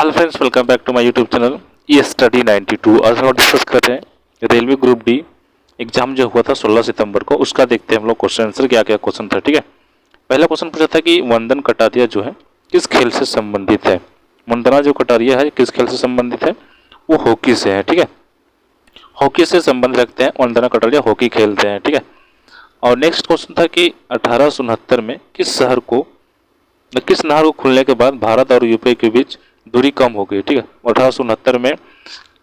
Hello friends, welcome back to my YouTube channel E study 92। आज हम discuss कर रहे हैं रेलवे ग्रुप डी एग्जाम जो हुआ था 16 सितंबर को, उसका देखते हैं हम लोग क्वेश्चन आंसर क्या क्या क्वेश्चन था। ठीक है, पहला क्वेश्चन पूछा था कि वंदन कटारिया जो है किस खेल से संबंधित है। वंदना जो कटारिया है किस खेल से संबंधित है, वो हॉकी से है। ठीक है, हॉकी से संबंध रखते हैं, वंदना कटारिया हॉकी खेलते हैं। ठीक है, और नेक्स्ट क्वेश्चन था कि 1869 में किस नहर को खुलने के बाद भारत और यूपी के बीच दूरी कम हो गई। ठीक है, 1869 में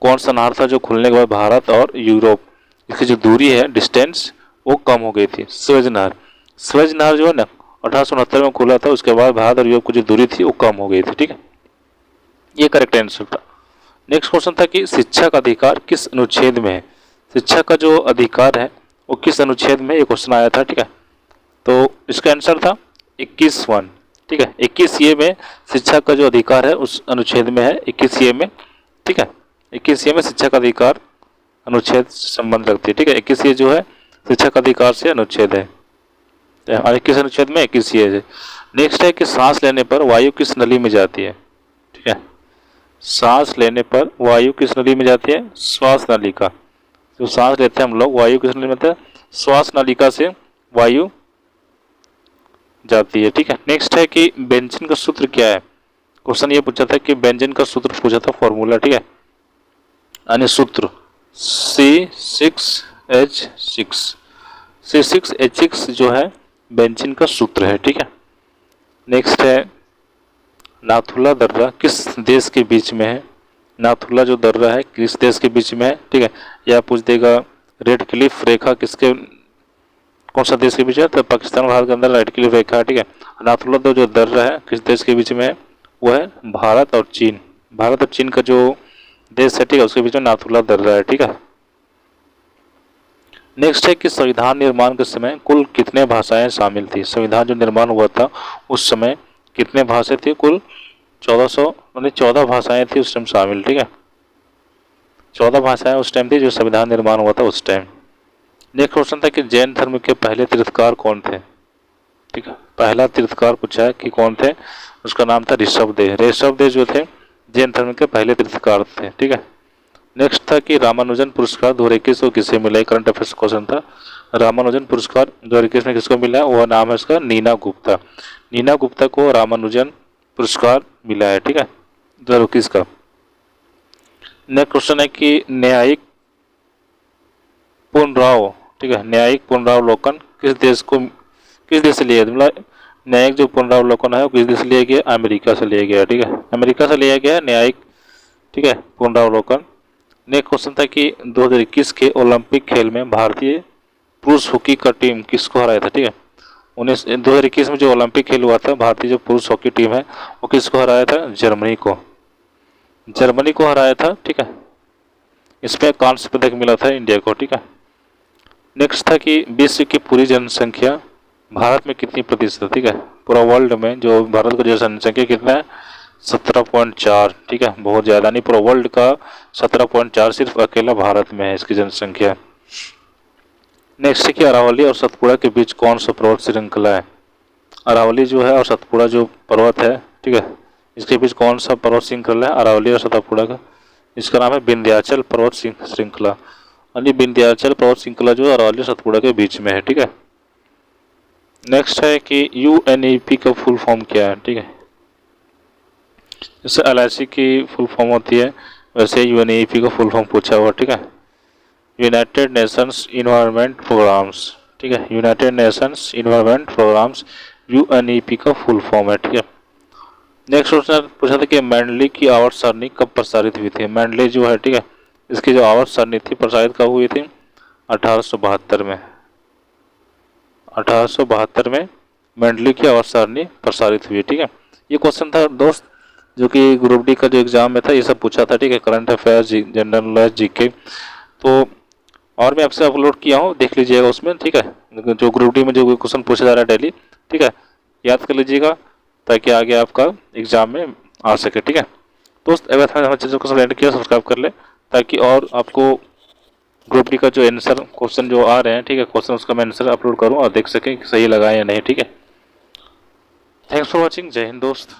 कौन सा नहर था जो खुलने के बाद भारत और यूरोप इसकी जो दूरी है, डिस्टेंस, वो कम हो गई थी। स्वेज नहर। स्वेज नहर जो है ना 1869 में खुला था, उसके बाद भारत और यूरोप की जो दूरी थी वो कम हो गई थी। ठीक है, ये करेक्ट आंसर था। नेक्स्ट क्वेश्चन था कि शिक्षा का अधिकार किस अनुच्छेद में है। शिक्षा का जो अधिकार है वो किस अनुच्छेद में, ये क्वेश्चन आया था। ठीक है, तो इसका आंसर था 21वां। ठीक है, 21 में शिक्षा का जो अधिकार है उस अनुच्छेद में है, 21 में। ठीक है, 21 में शिक्षा का अधिकार अनुच्छेद से संबंध रखती है। ठीक है, 21 जो है शिक्षा का अधिकार से अनुच्छेद है, और 21 अनुच्छेद में 21 है। नेक्स्ट है कि सांस लेने पर वायु किस नली में जाती है। ठीक है, सांस लेने पर वायु किस नली में जाती है, श्वास नलिका। जो सांस लेते हैं हम लोग, वायु किस नली में जाती है, श्वास नलिका से वायु जाती है। ठीक है, नेक्स्ट है कि बेंजीन का सूत्र क्या है। क्वेश्चन ये पूछा था कि बेंजीन का सूत्र पूछा था, फॉर्मूला। ठीक है, यानी सूत्र C6H6 जो है बेंजीन का सूत्र है। ठीक है, नेक्स्ट है नाथुला दर्रा किस देश के बीच में है। नाथुला जो दर्रा है किस देश के बीच में है। ठीक है, यह पूछ देगा रेड क्लिफ रेखा किसके, कौन सा देश के बीच है, तो पाकिस्तान और भारत के अंदर रेड क्लिफ रेखा है। ठीक है, नाथुला जो दर्रा है किस देश के बीच में है, वो है भारत और चीन। भारत और चीन का जो देश है, ठीक है, उसके बीच में नाथुला दर्रा है। ठीक है, नेक्स्ट है कि संविधान निर्माण के समय कुल कितने भाषाएं शामिल थी। संविधान जो निर्माण हुआ था उस समय कितने भाषाएं थी, कुल 14 भाषाएं थी उस टाइम शामिल। ठीक है, 14 भाषाएं उस टाइम थी जो संविधान निर्माण हुआ था उस टाइम। नेक्स्ट क्वेश्चन था कि जैन धर्म के पहले तीर्थकार कौन थे। ठीक है, पहला तीर्थकार पूछा है कि कौन थे, उसका नाम था ऋषभदेव। ऋषभदेव जो थे जैन धर्म के पहले तीर्थकार थे। ठीक है, नेक्स्ट था कि रामानुजन पुरस्कार 2021 को किसे मिला है। करंट अफेयर्स क्वेश्चन था, रामानुजन पुरस्कार 2021 में किसको मिला है, वह नाम है उसका नीना गुप्ता। नीना गुप्ता को रामानुजन पुरस्कार मिला है। ठीक है, 2021 का। नेक्स्ट क्वेश्चन है कि न्यायिक पुनराव, ठीक है, न्यायिक पुनरावलोकन किस देश से लिया, मतलब न्यायिक जो पुनरावलोकन है वो किस देश से लिया गया, अमेरिका से लिया गया। ठीक है, अमेरिका से लिया गया न्यायिक, ठीक है, पुनरावलोकन। नेक्स्ट क्वेश्चन था कि 2021 के ओलंपिक खेल में भारतीय पुरुष हॉकी का टीम किसको हराया था। ठीक है, 2021 में जो ओलंपिक खेल हुआ था, भारतीय जो पुरुष हॉकी टीम है वो किसको हराया था, जर्मनी को हराया था। ठीक है, इसमें कांस्य पदक मिला था इंडिया को। ठीक है, नेक्स्ट था कि विश्व की पूरी जनसंख्या भारत में कितनी प्रतिशत है। ठीक है, पूरा वर्ल्ड में जो भारत का जनसंख्या कितना है, 17.4। ठीक है, बहुत ज़्यादा नहीं, पूरा वर्ल्ड का 17.4 सिर्फ अकेला भारत में है इसकी जनसंख्या। नेक्स्ट है कि अरावली और सतपुड़ा के बीच कौन सा पर्वत श्रृंखला है। अरावली जो है और सतपुड़ा जो पर्वत है, ठीक है, इसके बीच कौन सा पर्वत श्रृंखला है, अरावली और सतपुड़ा का, इसका नाम है विंध्याचल पर्वत श्रृंखला। यानी विंध्याचल पर्वत श्रृंखला जो अरावली और सतपुड़ा के बीच में है। ठीक है, नेक्स्ट है कि UNEP का फुल फॉर्म क्या है। ठीक है, जैसे LIC की फुल फॉर्म होती है वैसे UNEP का फुल फॉर्म पूछा हुआ। ठीक है, यूनाइटेड नेशंस इन्वायरमेंट प्रोग्राम्स। ठीक है, United Nations environment programs UNEP का फुल फॉर्म है। ठीक है, नेक्स्ट क्वेश्चन पूछा था कि मैंडली की आवर्त सारणी कब प्रसारित हुई थी। मैंडली जो है, ठीक है, इसकी जो आवर्त सारणी थी प्रसारित कब हुई थी, 1872 में। 1872 में मैंडली की आवर्त सारणी प्रसारित हुई। ठीक है, ये क्वेश्चन था दोस्त जो कि ग्रुप डी का जो एग्जाम में था, ये सब पूछा था। ठीक है, current affairs, general knowledge, GK, तो और मैं आपसे अपलोड किया हूँ, देख लीजिएगा उसमें। ठीक है, जो ग्रुप डी में जो क्वेश्चन पूछा जा रहा है डेली, ठीक है, याद कर लीजिएगा ताकि आगे आपका एग्जाम में आ सके। ठीक है दोस्त, अगर हमारे चैनल को सब्सक्राइब किया, सब्सक्राइब कर ले ताकि और आपको ग्रुप डी का जो आंसर क्वेश्चन जो आ रहे हैं, ठीक है, क्वेश्चन उसका मैं आंसर अपलोड करूँ और देख सकें कि सही लगा या नहीं। ठीक है, थैंक्स फॉर वॉचिंग। जय हिंद दोस्त।